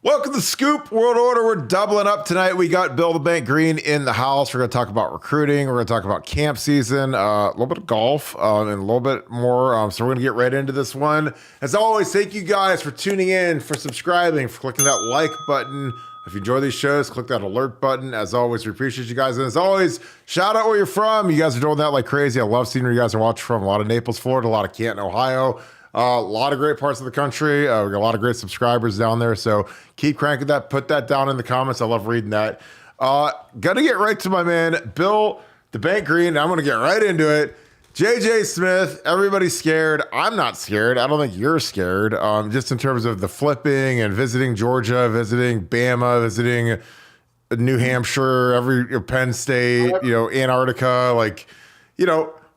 Welcome to the Scoop World Order. We're doubling up tonight. We got Bill the Bank Green in the house. We're going to talk about recruiting. We're going to talk about camp season, a little bit of golf, and a little bit more. So we're going to get right into this one. As always, thank you guys for tuning in, for subscribing, for clicking that like button. If you enjoy these shows, click that alert button. As always, we appreciate you guys. And as always, shout out where you're from. You guys are doing that like crazy. I love seeing where you guys are watching from. A lot of Naples, Florida, a lot of Canton, Ohio. A lot of great parts of the country. We got a lot of great subscribers down there. So keep cranking that. Put that down in the comments. I love reading that. Gonna get right to my man, Bill the Bank Green. I'm gonna get right into it. JJ Smith, everybody's scared. I'm not scared. I don't think you're scared. Just in terms of the flipping and visiting Georgia, visiting Bama, visiting New Hampshire, Penn State, Antarctica,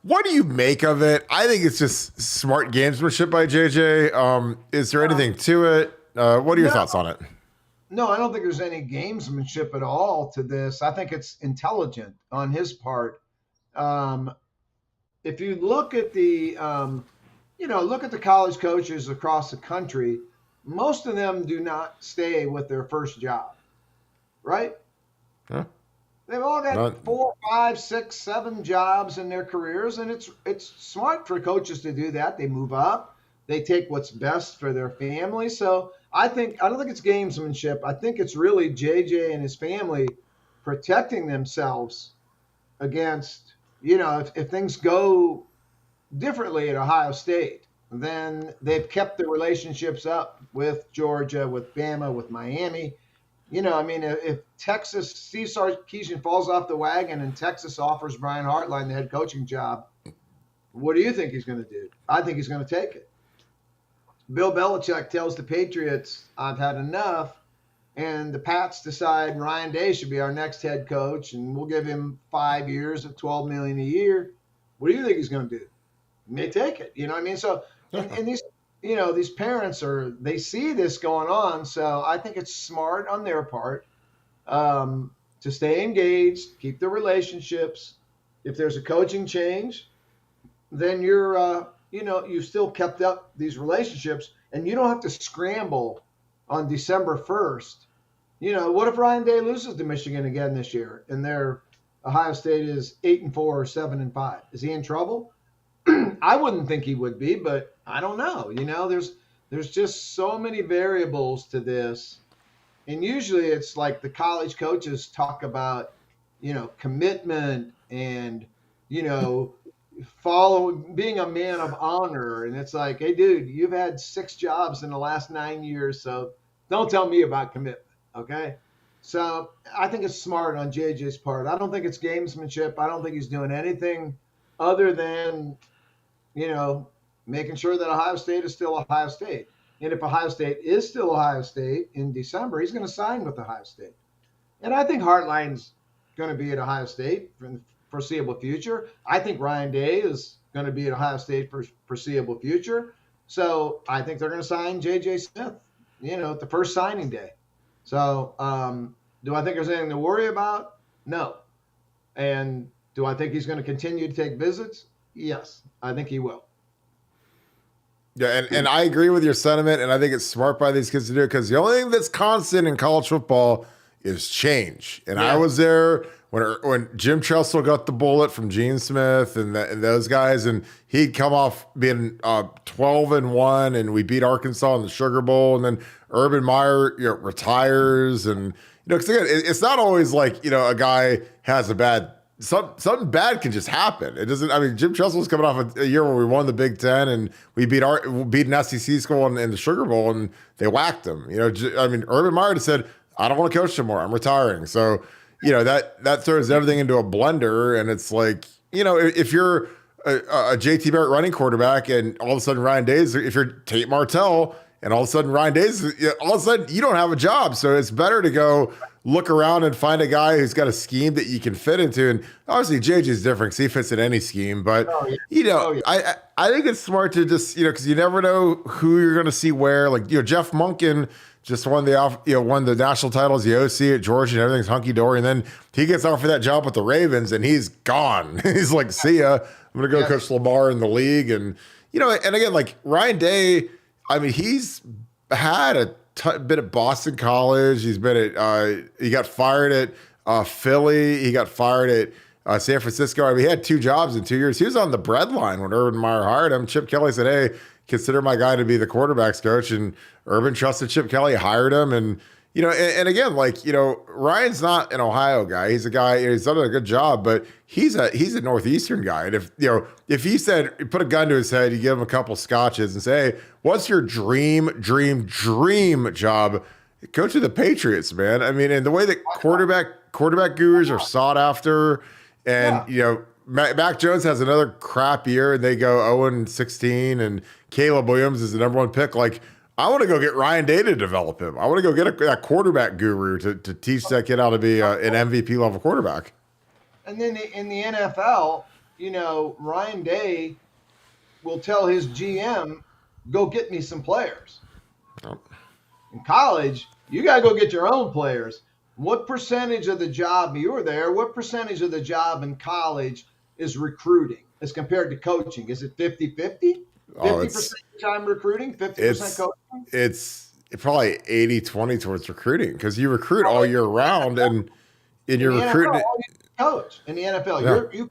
what do you make of it? I think it's just smart gamesmanship by JJ. Is there anything to it? What are your thoughts on it? No, I don't think there's any gamesmanship at all to this. I think it's intelligent on his part. If you look at look at the college coaches across the country, most of them do not stay with their first job, right? Huh? They've all got 4, 5, 6, 7 jobs in their careers, and it's smart for coaches to do that. They move up, they take what's best for their family. So I don't think it's gamesmanship. I think it's really JJ and his family protecting themselves against, if things go differently at Ohio State, then they've kept the relationships up with Georgia, with Bama, with Miami. If Texas, Steve Sarkisian falls off the wagon and Texas offers Brian Hartline the head coaching job, what do you think he's going to do? I think he's going to take it. Bill Belichick tells the Patriots, I've had enough, and the Pats decide Ryan Day should be our next head coach, and we'll give him 5 years at $12 million a year. What do you think he's going to do? He may take it. You know what I mean? So, and these parents they see this going on. So I think it's smart on their part to stay engaged, keep the relationships. If there's a coaching change, then you've still kept up these relationships, and you don't have to scramble on December 1st. What if Ryan Day loses to Michigan again this year and Ohio State is 8-4 or 7-5? Is he in trouble? I wouldn't think he would be, but I don't know. There's just so many variables to this. And usually it's like the college coaches talk about, commitment and, being a man of honor. And it's like, hey, dude, you've had 6 jobs in the last 9 years, so don't tell me about commitment, okay? So I think it's smart on JJ's part. I don't think it's gamesmanship. I don't think he's doing anything other than making sure that Ohio State is still Ohio State. And if Ohio State is still Ohio State in December, he's going to sign with Ohio State. And I think Hartline's going to be at Ohio State for the foreseeable future. I think Ryan Day is going to be at Ohio State for foreseeable future. So I think they're going to sign J.J. Smith, at the first signing day. So do I think there's anything to worry about? No. And do I think he's going to continue to take visits? Yes, I think he will. Yeah, and I agree with your sentiment, and I think it's smart by these kids to do it because the only thing that's constant in college football is change. And I was there when Jim Tressel got the bullet from Gene Smith and those guys, and he'd come off being 12-1, and we beat Arkansas in the Sugar Bowl, and then Urban Meyer retires, and because again, it's not always like a guy has a bad. Something bad can just happen. It doesn't. I mean, Jim Tressel was coming off a year where we won the Big Ten and we beat an SEC school in the Sugar Bowl, and they whacked them. Urban Meyer just said, "I don't want to coach anymore. I'm retiring." So, that throws everything into a blender, and it's like, if you're a JT Barrett running quarterback, and all of a sudden Ryan Day's, if you're Tate Martell, and all of a sudden Ryan Day's, all of a sudden you don't have a job. So it's better to go look around and find a guy who's got a scheme that you can fit into. And obviously JJ's different because he fits in any scheme. But, I think it's smart to just, because you never know who you're going to see where. Like, Jeff Monken just won the national title as the OC at Georgia, and everything's hunky-dory. And then he gets offered that job with the Ravens, and he's gone. He's like, see ya. I'm going to go coach Lamar in the league. And, and again, like Ryan Day, I mean, he's had a been at Boston College. He's been at he got fired at Philly. He got fired at San Francisco. I mean, he had 2 jobs in 2 years. He was on the breadline when Urban Meyer hired him. Chip Kelly said, "Hey, consider my guy to be the quarterbacks coach," and Urban trusted Chip Kelly, hired him, and and again, like, Ryan's not an Ohio guy. He's a guy, he's done a good job, but he's a Northeastern guy. And if he said, put a gun to his head, you give him a couple scotches and say, "Hey, what's your dream job?" Coach of the Patriots, man. I mean, and the way that quarterback gurus are sought after, and Mac Jones has another crap year and they go 0-16, and Caleb Williams is the number 1 pick. Like, I want to go get Ryan Day to develop him. I want to go get that quarterback guru to teach that kid how to be an MVP level quarterback. And then in the NFL, Ryan Day will tell his GM, "Go get me some players." Oh. In college, you got to go get your own players. What percentage of the job, you were there, what percentage of the job in college is recruiting as compared to coaching? Is it 50-50? 50% time recruiting, 50% coaching? It's probably 80-20 towards recruiting, because you recruit all year round, and you're recruiting. You coach in the NFL. Yeah.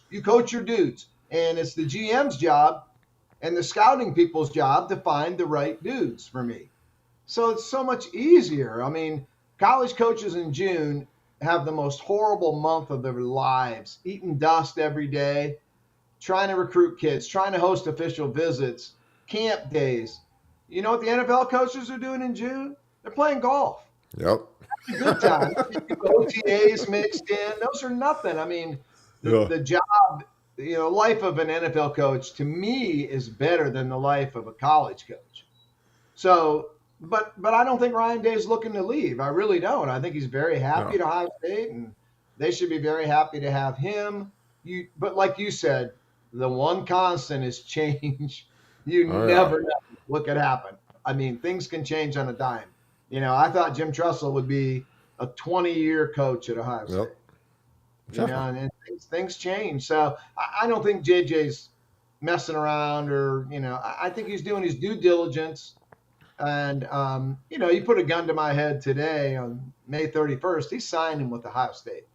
You coach your dudes, and it's the GM's job and the scouting people's job to find the right dudes for me. So it's so much easier. I mean, college coaches in June have the most horrible month of their lives, eating dust every day, trying to recruit kids, trying to host official visits, camp days. You know what the NFL coaches are doing in June? They're playing golf. Yep. That's a good time. OTAs mixed in. Those are nothing. I mean, the job, life of an NFL coach, to me, is better than the life of a college coach. So, but I don't think Ryan Day is looking to leave. I really don't. I think he's very happy at Ohio State, and they should be very happy to have him. But like you said, the one constant is change. You never know what could happen. I mean, things can change on a dime. I thought Jim Tressel would be a 20-year coach at Ohio State. And things change. So I don't think JJ's messing around, or I think he's doing his due diligence. And you put a gun to my head today on May 31st, he's signing with Ohio State.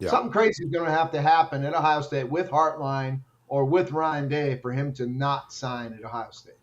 Yeah. Something crazy is going to have to happen at Ohio State with Hartline or with Ryan Day for him to not sign at Ohio State.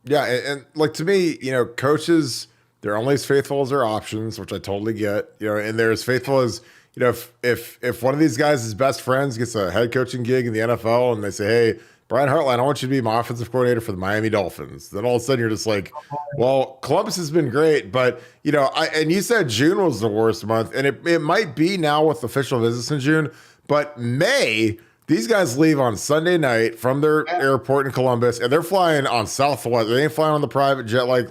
Yeah, and like, to me, coaches, they're only as faithful as their options, which I totally get. And they're as faithful as, if one of these guys' best friends gets a head coaching gig in the NFL and they say, "Hey, Brian Hartline, I want you to be my offensive coordinator for the Miami Dolphins," then all of a sudden you're just like, well, Columbus has been great, but and you said June was the worst month, and it might be now with official visits in June, but May, these guys leave on Sunday night from their airport in Columbus, and they're flying on Southwest. They ain't flying on the private jet like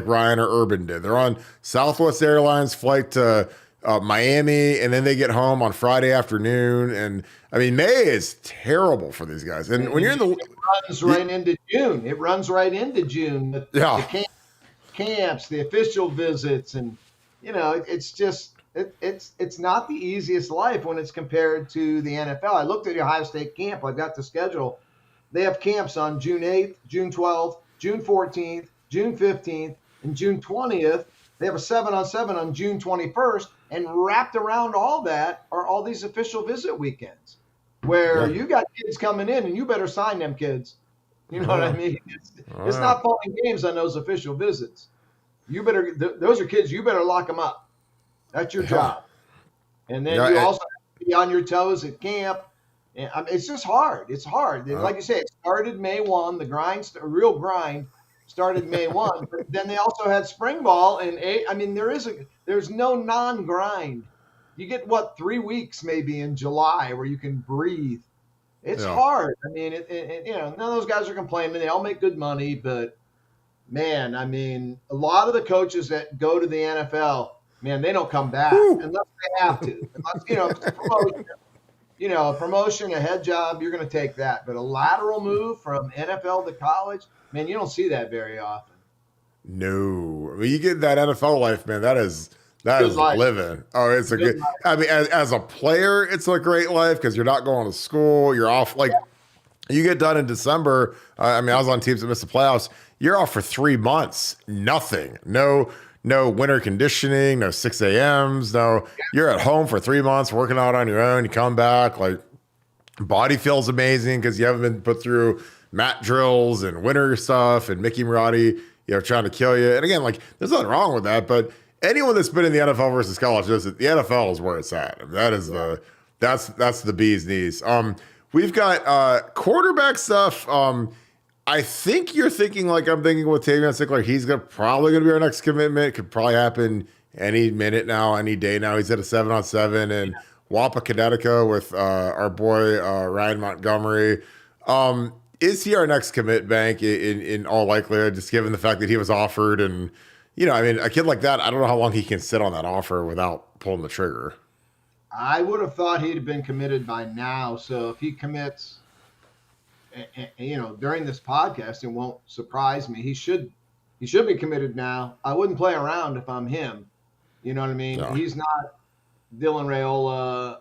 Ryan or Urban did. They're on Southwest Airlines flight to Miami, and then they get home on Friday afternoon. And I mean, May is terrible for these guys. And when you're in the, it runs right into June. It runs right into June. The camps, the official visits, and it's just it's not the easiest life when it's compared to the NFL. I looked at the Ohio State camp. I got the schedule. They have camps on June 8th, June 12th, June 14th, June 15th, and June 20th. They have a 7-on-7 on June 21st, and wrapped around all that are all these official visit weekends where you got kids coming in, and you better sign them kids. You know what I mean? It's not pulling games on those official visits. You better, those are kids, you better lock them up. That's your job. And then you also have to be on your toes at camp. And it's just hard. It's hard. And like you say, it started May 1. The real grind started May 1. But then they also had spring ball in 8. I mean, there's no non-grind. You get 3 weeks maybe in July where you can breathe. It's hard. I mean, none of those guys are complaining. They all make good money, but man, I mean, a lot of the coaches that go to the NFL, man, they don't come back unless they have to. Unless, a promotion, a head job, you're going to take that. But a lateral move from NFL to college, man, you don't see that very often. No. I mean, you get that NFL life, man, that is living. Oh, it's a good life. I mean, as a player, it's a great life because you're not going to school. You're off. Like, you get done in December. I was on teams that missed the playoffs. you're off for 3 months. Nothing. No winter conditioning, no 6 a.m.s, no, you're at home for 3 months working out on your own. You come back, like, body feels amazing because you haven't been put through mat drills and winter stuff and Mickey Marotti, trying to kill you. And again, like, there's nothing wrong with that, but anyone that's been in the NFL versus college knows that the NFL is where it's at. I mean, that is that's the bee's knees. We've got quarterback stuff. I think you're thinking like I'm thinking with Tavion Sickler. He's probably going to be our next commitment. It could probably happen any minute now, any day now. He's at a 7-on-7 and Wampa, Connecticut with our boy Ryan Montgomery. Is he our next commit bank in all likelihood, just given the fact that he was offered? And, I mean, a kid like that, I don't know how long he can sit on that offer without pulling the trigger. I would have thought he'd have been committed by now. So if he commits, during this podcast, it won't surprise me. He should be committed now. I wouldn't play around if I'm him. You know what I mean? No. He's not Dylan Raiola,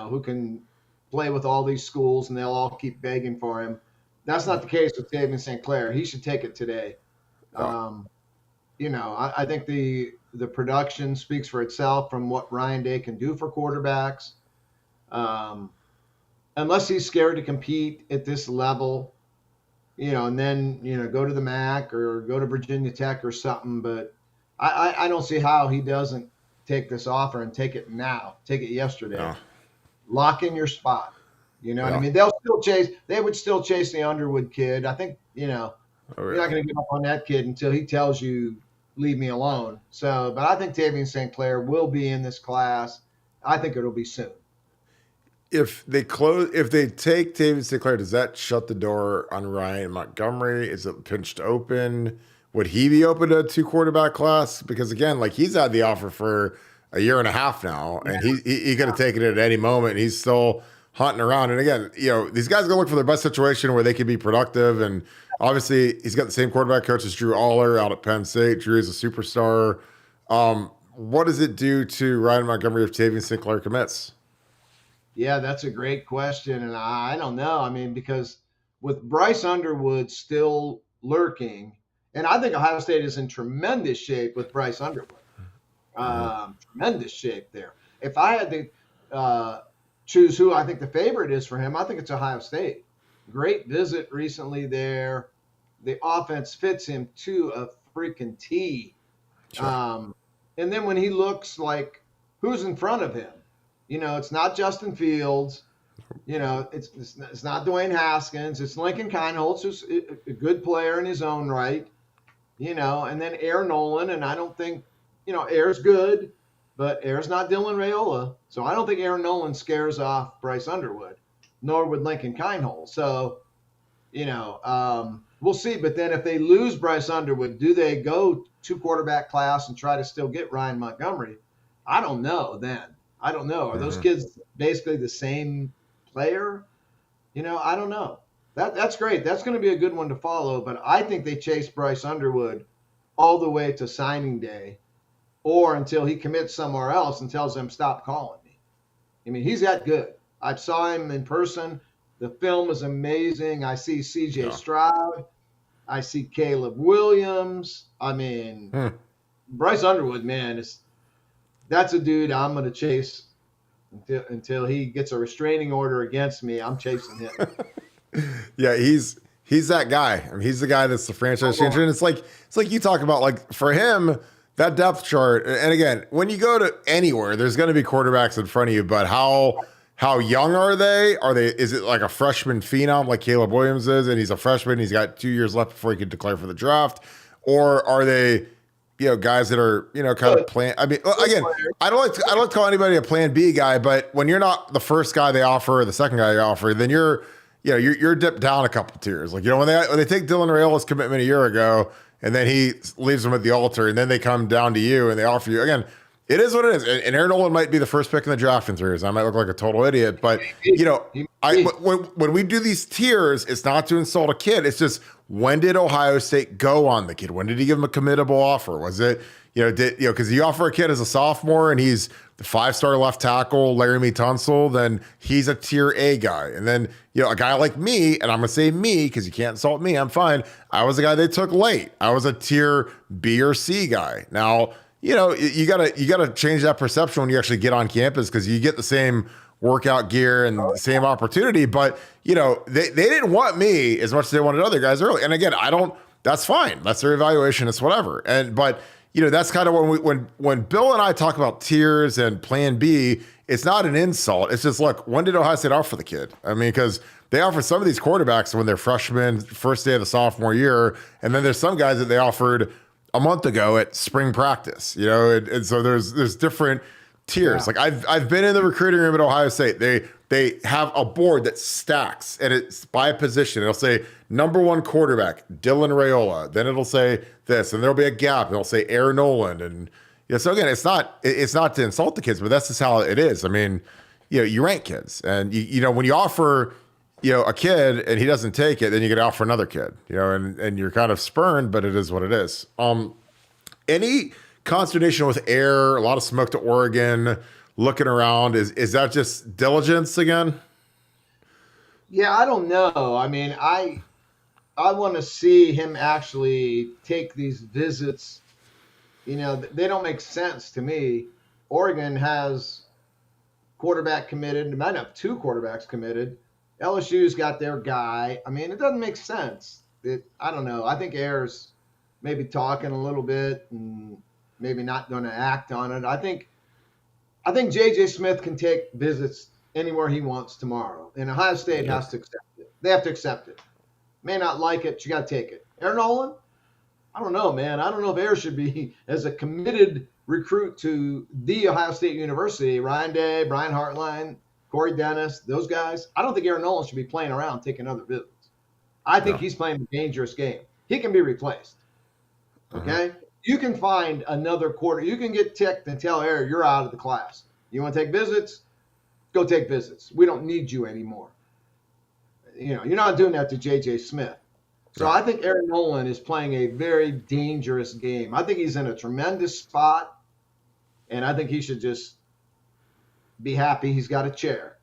who can play with all these schools and they'll all keep begging for him. That's not the case with Tavion St. Clair. He should take it today. I think the production speaks for itself from what Ryan Day can do for quarterbacks. Unless he's scared to compete at this level, and then, go to the MAC or go to Virginia Tech or something. But I don't see how he doesn't take this offer and take it now, take it yesterday. Yeah. Lock in your spot. You know what I mean? They would still chase the Underwood kid. I think, you're not going to give up on that kid until he tells you, leave me alone. So, but I think Tavion St. Clair will be in this class. I think it'll be soon. If they take Tavion St. Clair, does that shut the door on Ryan Montgomery? Is it pinched open? Would he be open to a 2-quarterback class? Because again, like, he's had the offer for a year and a half now, and he could have taken it at any moment. And he's still hunting around. And again, these guys are gonna look for their best situation where they can be productive. And obviously, he's got the same quarterback coach as Drew Aller out at Penn State. Drew is a superstar. What does it do to Ryan Montgomery if Tavion St. Clair commits? Yeah, that's a great question. And I don't know. I mean, because with Bryce Underwood still lurking, and I think Ohio State is in tremendous shape with Bryce Underwood. Tremendous shape there. If I had to choose who I think the favorite is for him, I think it's Ohio State. Great visit recently there. The offense fits him to a freaking T. Sure. And then when he looks like who's in front of him, it's not Justin Fields. It's not Dwayne Haskins. It's Lincoln Kienholz, who's a good player in his own right. And then Air Nolan. And I don't think, Air's good, but Air's not Dylan Raiola. So I don't think Aaron Nolan scares off Bryce Underwood, nor would Lincoln Kienholz. So, we'll see. But then if they lose Bryce Underwood, do they go 2-quarterback class and try to still get Ryan Montgomery? I don't know then. I don't know. Are those kids basically the same player? I don't know. That's great. That's going to be a good one to follow. But I think they chase Bryce Underwood all the way to signing day, or until he commits somewhere else and tells them, stop calling me. I mean, he's that good. I saw him in person. The film is amazing. I see C.J. Stroud. I see Caleb Williams. I mean, Bryce Underwood, man, that's a dude I'm going to chase until he gets a restraining order against me. I'm chasing him. Yeah, he's that guy. I mean, he's the guy that's the franchise changer. And it's like you talk about, like, for him, that depth chart. And again, when you go to anywhere, there's going to be quarterbacks in front of you, but how young are they? Is it like a freshman phenom like Caleb Williams is, and he's a freshman, he's got 2 years left before he can declare for the draft? Or are they, guys that are, kind of plan? I mean, again, I don't like to call anybody a plan B guy, but when you're not the first guy they offer or the second guy they offer, then you're dipped down a couple tiers. Like, when they take Dylan Raiola's commitment a year ago, and then he leaves them at the altar, and then they come down to you and they offer you again. It is what it is. And Aaron Nolan might be the first pick in the draft in 3 years. I might look like a total idiot, but when we do these tiers, it's not to insult a kid. It's just, when did Ohio State go on the kid? When did he give him a committable offer? Was it, because you offer a kid as a sophomore and he's the 5-star left tackle, Laramie Tunsil, then he's a tier A guy. And then, a guy like me, and I'm going to say me because you can't insult me, I'm fine. I was the guy they took late. I was a tier B or C guy. Now, you gotta change that perception when you actually get on campus, because you get the same workout gear and the same opportunity. But they didn't want me as much as they wanted other guys early. And again, that's fine. That's their evaluation. It's whatever. But that's kind of when Bill and I talk about tiers and Plan B, it's not an insult. It's just, look, when did Ohio State offer the kid? I mean, because they offer some of these quarterbacks when they're freshmen, first day of the sophomore year, and then there's some guys that they offered a month ago at spring practice, and so there's different tiers. Yeah. Like I've been in the recruiting room at Ohio State. They have a board that stacks, and it's by position. It'll say number 1 quarterback, Dylan Raiola. Then it'll say this, and there'll be a gap. It'll say Aaron Nolan, and so again, it's not to insult the kids, but that's just how it is. I mean, you rank kids, and when you offer a kid and he doesn't take it, then you get to offer another kid, and you're kind of spurned, but it is what it is. Any consternation with Air, a lot of smoke to Oregon, looking around, is that just diligence again? Yeah, I don't know. I mean, I want to see him actually take these visits. They don't make sense to me. Oregon has quarterback committed. They might have 2 quarterbacks committed. LSU's got their guy. I mean, it doesn't make sense. I don't know. I think Air's maybe talking a little bit and maybe not going to act on it. I think J.J. Smith can take visits anywhere he wants tomorrow, and Ohio State has to accept it. They have to accept it. May not like it, you got to take it. Aaron Nolan? I don't know, man. I don't know if Air should be as a committed recruit to the Ohio State University. Ryan Day, Brian Hartline, Corey Dennis, those guys. I don't think Aaron Nolan should be playing around taking other visits. I think he's playing a dangerous game. He can be replaced. Okay? You can find another quarter. You can get ticked and tell Air, you're out of the class. You want to take visits? Go take visits. We don't need you anymore. You're not doing that to J.J. Smith. So I think Aaron Nolan is playing a very dangerous game. I think he's in a tremendous spot, and I think he should just be happy he's got a chair.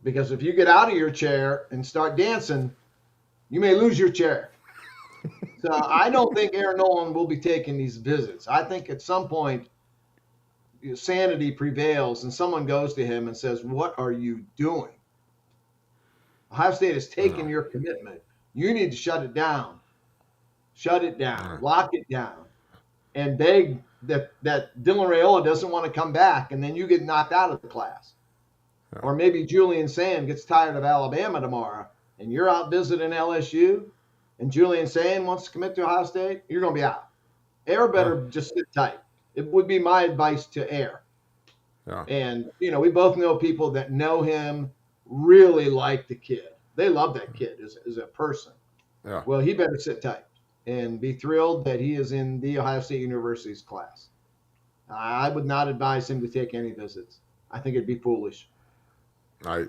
Because if you get out of your chair and start dancing, you may lose your chair. So I don't think Aaron Nolan will be taking these visits. I think at some point sanity prevails and someone goes to him and says, what are you doing? Ohio State has taken your commitment. You need to shut it down. Shut it down. Lock it down. And beg that Dylan Raiola doesn't want to come back, and then you get knocked out of the class. Or maybe Julian Sand gets tired of Alabama tomorrow, and you're out visiting LSU, and Julian Sand wants to commit to Ohio State, you're going to be out. Air better just sit tight. It would be my advice to Air. Yeah. And, we both know people that know him, really like the kid. They love that kid as a person. Yeah. Well, he better sit tight and be thrilled that he is in the Ohio State University's class. I would not advise him to take any visits. I think it'd be foolish. I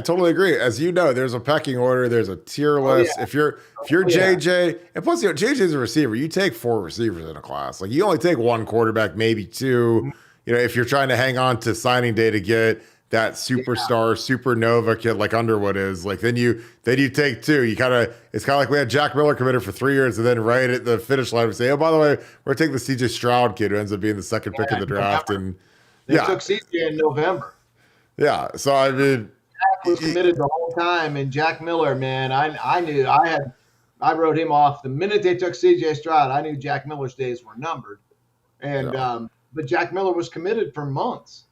totally agree. As you know, there's a pecking order. There's a tier list. Yeah. If you're JJ, and plus, JJ's a receiver. You take 4 receivers in a class. Like, you only take 1 quarterback, maybe 2. If you're trying to hang on to signing day to get that superstar, supernova kid like Underwood is, like, then you take 2. It's kind of like we had Jack Miller committed for 3 years, and then right at the finish line we say, oh, by the way, we're taking the CJ Stroud kid who ends up being the second pick of the draft. And they took CJ in November. Yeah. So I mean, Jack was committed the whole time, and Jack Miller, man, I knew I wrote him off the minute they took CJ Stroud. I knew Jack Miller's days were numbered, and but Jack Miller was committed for months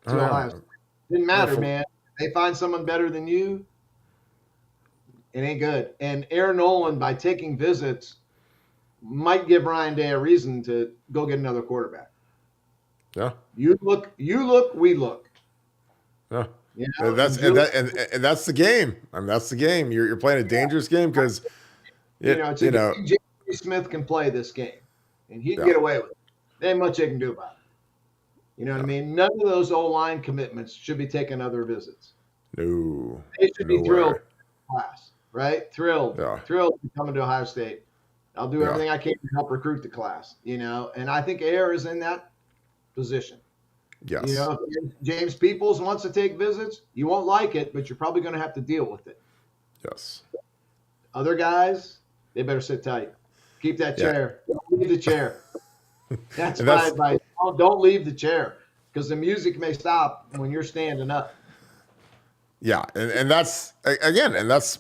to Ohio State. Didn't matter, man. They find someone better than you, it ain't good. And Aaron Nolan, by taking visits, might give Ryan Day a reason to go get another quarterback. Yeah. You look, we look. Yeah. And that's the game. I mean, that's the game. You're playing a dangerous game because J.J. Smith can play this game, and he can get away with it. There ain't much they can do about it. You know what I Yeah. mean? None of those O-line commitments should be taking other visits. No. They should No be thrilled way. in class, right? Thrilled, Yeah. thrilled to be coming to Ohio State. I'll do Yeah. everything I can to help recruit the class, and I think Air is in that position. Yes. If James Peoples wants to take visits, you won't like it, but you're probably going to have to deal with it. Yes. Other guys, they better sit tight. Keep that Yeah. chair. Don't leave the chair. That's And my that's advice. Don't leave the chair because the music may stop when you're standing up. yeah, and that's again, and that's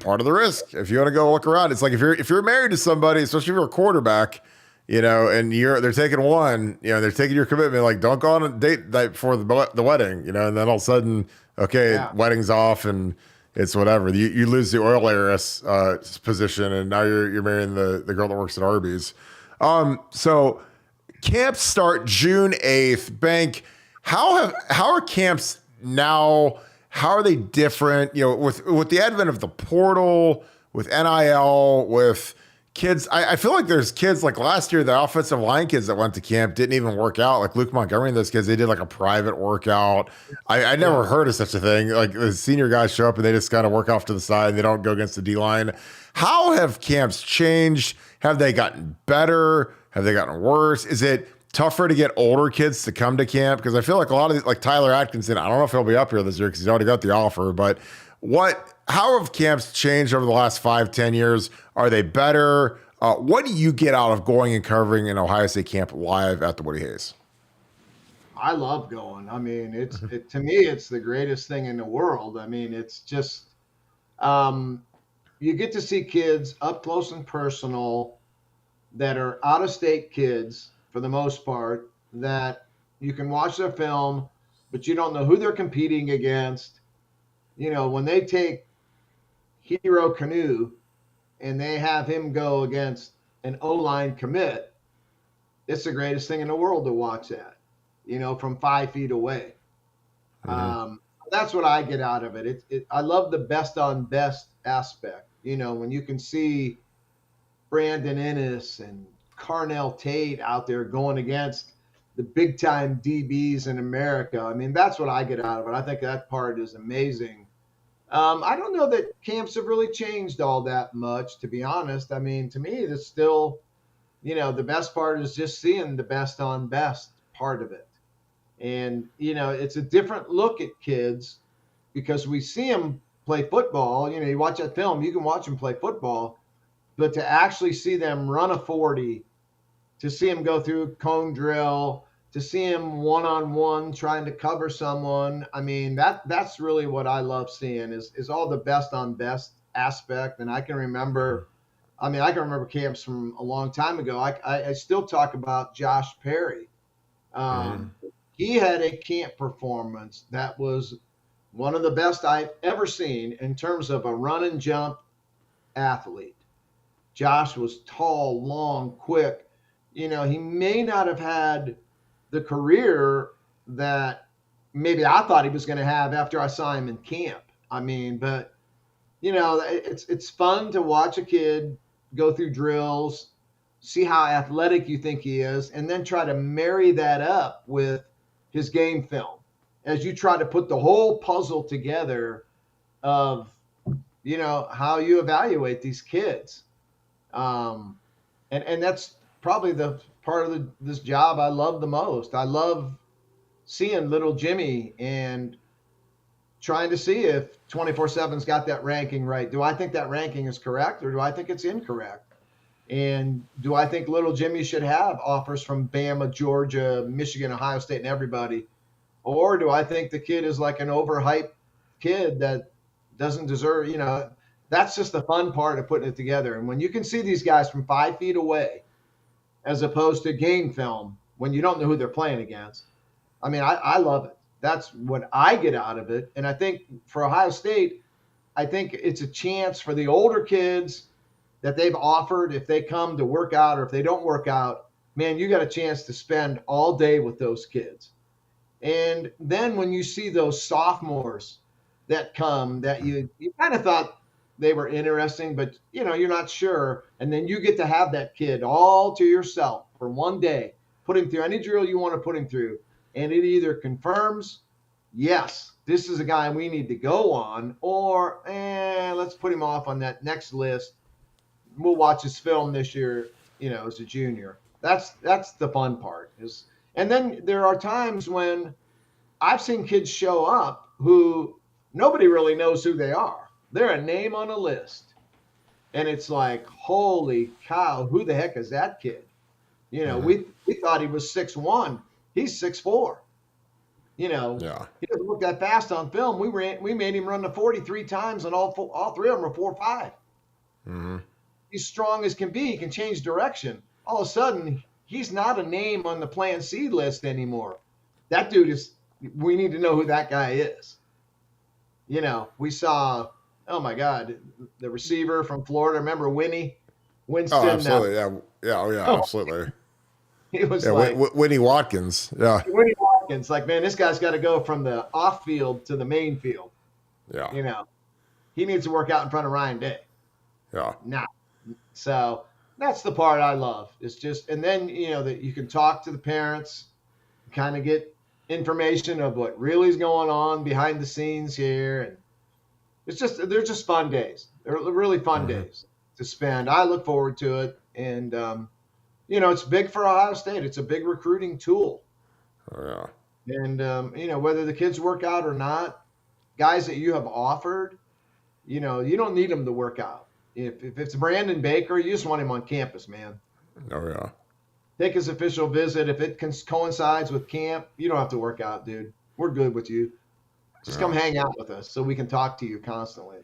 part of the risk. If you want to go look around, it's like if you're married to somebody, especially if you're a quarterback, and they're taking one, they're taking your commitment. Like, don't go on a date night before the wedding, and then all of a sudden, okay, Yeah. wedding's off and it's whatever. You lose the oil heiress position, and now you're marrying the girl that works at Arby's. So camps start June 8th. Bank, how are camps now? How are they different? With the advent of the portal, with NIL, with kids. I feel like there's kids like last year, the offensive line kids that went to camp didn't even work out. Like Luke Montgomery and those kids, they did like a private workout. I never heard of such a thing. Like the senior guys show up and they just kind of work off to the side and they don't go against the D line. How have camps changed? Have they gotten better? Have they gotten worse? Is it tougher to get older kids to come to camp? Because I feel like a lot of like Tyler Atkinson, I don't know if he'll be up here this year because he's already got the offer, but how have camps changed over the last 5-10 years? Are they better? What do you get out of going and covering an Ohio State camp live at the Woody Hayes? I love going. I mean, to me, it's the greatest thing in the world. I mean, it's just you get to see kids up close and personal that are out of state kids for the most part, that you can watch their film, but you don't know who they're competing against. When they take Hero Canoe and they have him go against an O-line commit, it's the greatest thing in the world to watch that, from 5 feet away. That's what I get out of it. I love the best on best aspect, when you can see Brandon Ennis and Carnell Tate out there going against the big time DBs in America. I mean, that's what I get out of it. I think that part is amazing. I don't know that camps have really changed all that much, to be honest. I mean, to me, it's still, the best part is just seeing the best on best part of it. And, it's a different look at kids because we see them play football. You watch that film, you can watch them play football, but to actually see them run a 40, to see them go through cone drill, to see him one-on-one trying to cover someone. I mean, that's really what I love seeing is all the best on best aspect. And I can remember camps from a long time ago. I still talk about Josh Perry. He had a camp performance that was one of the best I've ever seen in terms of a run and jump athlete. Josh was tall, long, quick. He may not have had the career that maybe I thought he was going to have after I saw him in camp. I mean, but it's fun to watch a kid go through drills, see how athletic you think he is, and then try to marry that up with his game film as you try to put the whole puzzle together of how you evaluate these kids. And that's probably the part of this job I love the most. I love seeing little Jimmy and trying to see if 24/7's got that ranking right. Do I think that ranking is correct or do I think it's incorrect? And do I think little Jimmy should have offers from Bama, Georgia, Michigan, Ohio State, and everybody? Or do I think the kid is like an overhyped kid that doesn't deserve, that's just the fun part of putting it together. And when you can see these guys from 5 feet away, as opposed to game film, when you don't know who they're playing against, I mean, I love it. That's what I get out of it. And I think for Ohio State, I think it's a chance for the older kids that they've offered, if they come to work out or if they don't work out, man, you got a chance to spend all day with those kids. And then when you see those sophomores that come that you kind of thought they were interesting, but you're not sure. And then you get to have that kid all to yourself for one day, put him through any drill you want to put him through. and it either confirms, yes, this is a guy we need to go on, or let's put him off on that next list. We'll watch his film this year, as a junior. That's the fun part. And then there are times when I've seen kids show up who nobody really knows who they are. They're a name on a list. And it's like, holy cow, who the heck is that kid? We thought he was 6'1". He's 6'4". He doesn't look that fast on film. We made him run the 40 times, and all three of them are 4.5. Mm-hmm. He's strong as can be. He can change direction. All of a sudden, he's not a name on the Plan C list anymore. That dude is. We need to know who that guy is. We saw. Oh my God, the receiver from Florida. Remember Winston? Oh, absolutely. Absolutely. He was like Winnie Watkins. Yeah. Winnie Watkins. Like, man, this guy's got to go from the off field to the main field. Yeah. He needs to work out in front of Ryan Day. Yeah. Nah. So that's the part I love. It's just, and then, that you can talk to the parents, kind of get information of what really is going on behind the scenes here. And they're just fun days. They're really fun days to spend. I look forward to it. And, it's big for Ohio State. It's a big recruiting tool. Oh, yeah. And, whether the kids work out or not, guys that you have offered, you don't need them to work out. If it's Brandon Baker, you just want him on campus, man. Oh, yeah. Take his official visit. If it coincides with camp, you don't have to work out, dude. We're good with you. Just come hang out with us so we can talk to you constantly.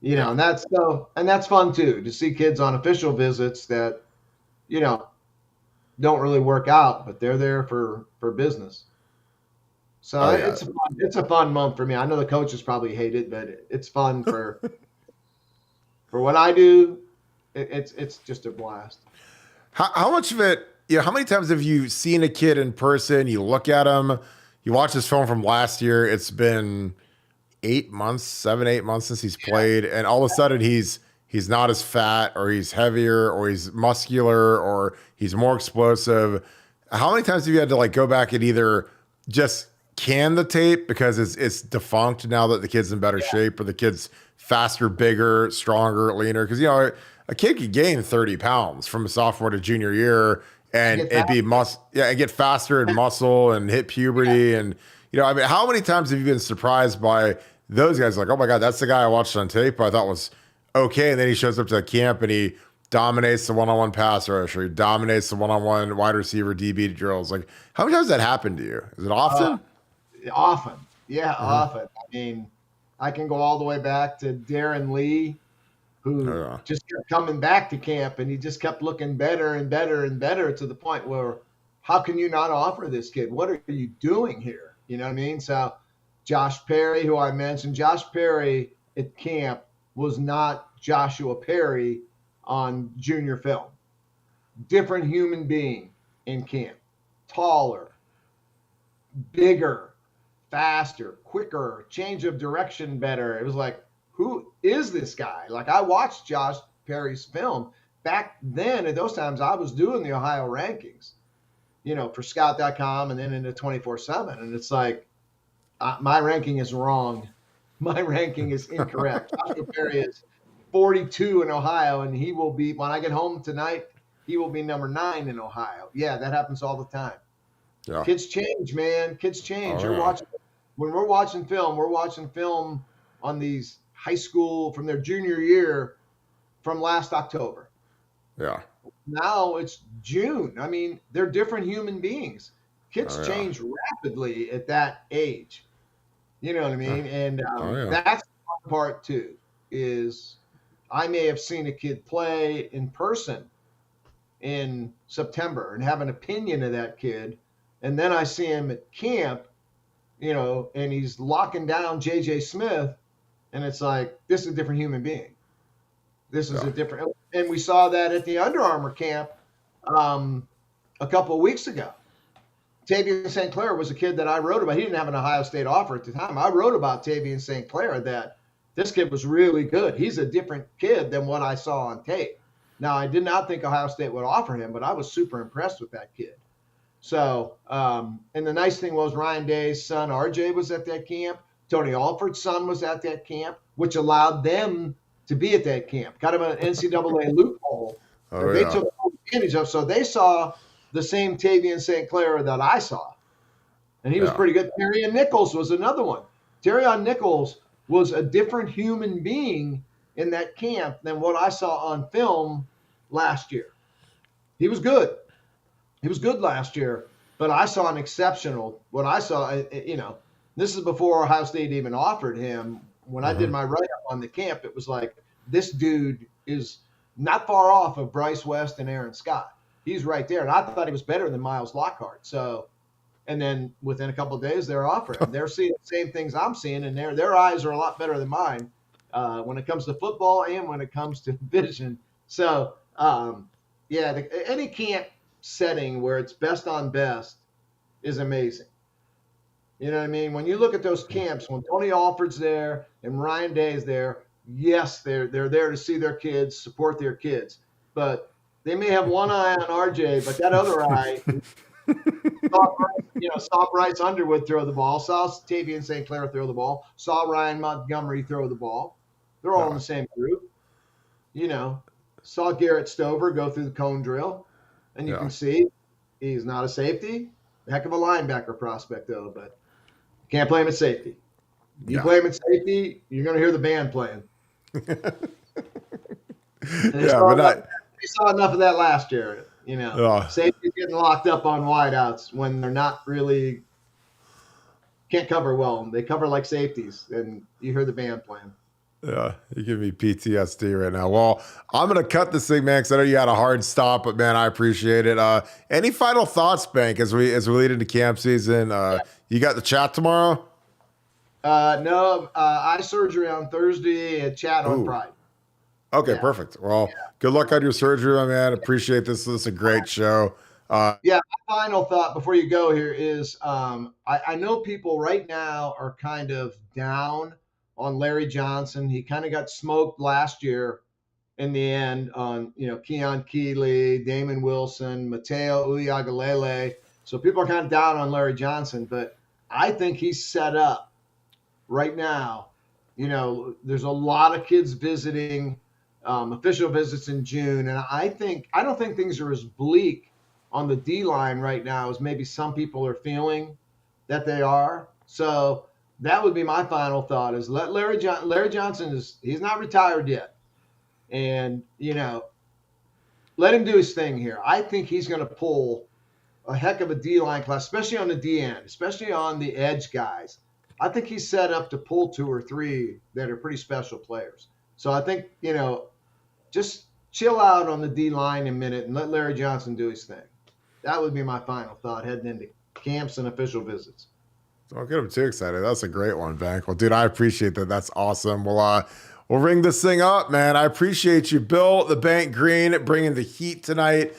And that's fun too, to see kids on official visits that, don't really work out, but they're there for business. So it's a fun month for me. I know the coaches probably hate it, but it's fun for what I do. It's just a blast. How much of it, how many times have you seen a kid in person? You look at him, you watch his film from last year. It's been 8 months since he's played. And all of a sudden he's not as fat, or he's heavier, or he's muscular, or he's more explosive. How many times have you had to go back and either just can the tape because it's defunct now that the kid's in better shape, or the kid's faster, bigger, stronger, leaner? Because, a kid could gain 30 pounds from a sophomore to junior year and it'd be and get faster and muscle and hit puberty. And, how many times have you been surprised by those guys? Like, oh my God, that's the guy I watched on tape I thought was okay. And then he shows up to the camp and he dominates the one-on-one pass rush, or he dominates the one-on-one wide receiver DB drills. Like, how many times has that happened to you? Is it often? Often. Yeah, often. I mean, I can go all the way back to Darren Lee, who just kept coming back to camp, and he just kept looking better and better and better, to the point where, how can you not offer this kid? What are you doing here? You know what I mean? So Josh Perry, who I mentioned, Josh Perry at camp was not Joshua Perry on junior film. Different human being in camp. Taller, bigger, faster, quicker, change of direction better. It was like, who is this guy? Like, I watched Josh Perry's film back then. At those times, I was doing the Ohio rankings, for scout.com and then into 24/7. And it's like, my ranking is wrong. My ranking is incorrect. Joshua Perry is 42 in Ohio, and he will be, when I get home tonight, he will be number 9 in Ohio. Yeah, that happens all the time. Yeah. Kids change, man. Kids change. When we're watching film on these high school from their junior year from last October. Yeah. Now it's June. I mean, they're different human beings. Kids change rapidly at that age. You know what I mean? And that's the fun part too, is I may have seen a kid play in person in September and have an opinion of that kid. And then I see him at camp, and he's locking down J.J. Smith. And it's like, this is a different human being. This is a different, and we saw that at the Under Armour camp a couple of weeks ago. Tavian St. Clair was a kid that I wrote about. He didn't have an Ohio State offer at the time. I wrote about Tavian St. Clair, that this kid was really good. He's a different kid than what I saw on tape. Now, I did not think Ohio State would offer him, but I was super impressed with that kid. So, and the nice thing was Ryan Day's son RJ was at that camp. Tony Alford's son was at that camp, which allowed them to be at that camp. Kind of an NCAA loophole that Oh they yeah. took advantage of. So they saw the same Tavian St. Clair that I saw, and he was Yeah. pretty good. Terrion Nichols was another one. Terrion Nichols was a different human being in that camp than what I saw on film last year. He was good. He was good last year, but I saw an exceptional. What I saw, this is before Ohio State even offered him. When I did my write up on the camp, it was like, this dude is not far off of Bryce West and Aaron Scott. He's right there. And I thought he was better than Miles Lockhart. So, and then within a couple of days, they're offering him. They're seeing the same things I'm seeing, and their eyes are a lot better than mine when it comes to football and when it comes to vision. So, any camp setting where it's best on best is amazing. You know what I mean? When you look at those camps, when Tony Alford's there and Ryan Day is there, yes, they're there to see their kids, support their kids. But they may have one eye on RJ, but that other eye saw Bryce Underwood throw the ball, saw Tavian St. Clair throw the ball, saw Ryan Montgomery throw the ball. They're all in the same group. Saw Garrett Stover go through the cone drill. And you can see he's not a safety. Heck of a linebacker prospect, though, but you can't play him at safety. You play him at safety, you're going to hear the band playing. We saw enough of that last year. Safeties getting locked up on wideouts when they're not really can't cover well. They cover like safeties, and you hear the band playing. Yeah, you give me PTSD right now. Well, I'm going to cut this thing, man, because I know you had a hard stop, but, man, I appreciate it. Any final thoughts, Bank, as we lead into camp season? You got the chat tomorrow? No, eye surgery on Thursday and chat on Friday. Okay, perfect. Well, good luck on your surgery, my man. Appreciate this. This is a great show. My final thought before you go here is I know people right now are kind of down on Larry Johnson. He kind of got smoked last year in the end on, Keon Keeley, Damon Wilson, Mateo Uyagalele. So people are kind of down on Larry Johnson, but I think he's set up right now. There's a lot of kids visiting, official visits in June. And I don't think things are as bleak on the D-line right now as maybe some people are feeling that they are. So that would be my final thought is let Larry Johnson he's not retired yet. And, let him do his thing here. I think he's going to pull a heck of a D-line class, especially on the D end, especially on the edge guys. I think he's set up to pull 2 or 3 that are pretty special players. So I think, just chill out on the D-line a minute and let Larry Johnson do his thing. That would be my final thought heading into camps and official visits. Don't get him too excited. That's a great one, Bank. Well, dude, I appreciate that. That's awesome. We'll ring this thing up, man. I appreciate you, Bill, the Bank Green, bringing the heat tonight.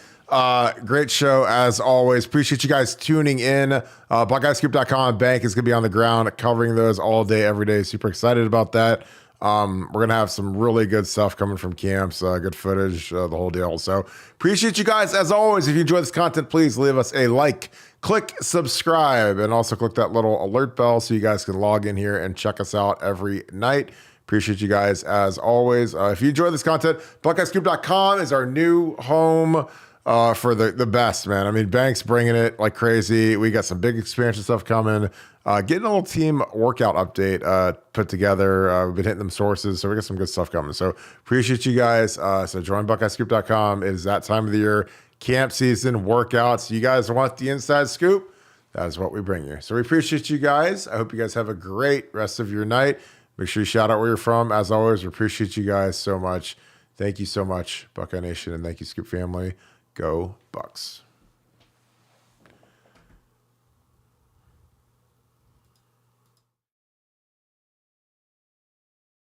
Great show as always. Appreciate you guys tuning in. BuckeyeScoop.com. Bank is going to be on the ground covering those all day, every day. Super excited about that. We're going to have some really good stuff coming from camps, good footage, the whole deal. So appreciate you guys as always. If you enjoy this content, please leave us a like, click subscribe, and also click that little alert bell so you guys can log in here and check us out every night. Appreciate you guys as always. If you enjoy this content, BuckeyeScoop.com is our new home for the best, man. I mean, Bank's bringing it like crazy. We got some big expansion stuff coming. Getting a little team workout update put together. We've been hitting them sources, so we got some good stuff coming. So appreciate you guys. So join BuckeyeScoop.com. It is that time of the year. Camp season, workouts. You guys want the inside scoop? That is what we bring you. So we appreciate you guys. I hope you guys have a great rest of your night. Make sure you shout out where you're from. As always, we appreciate you guys so much. Thank you so much, Buckeye Nation, and thank you, Scoop family. Go Bucks.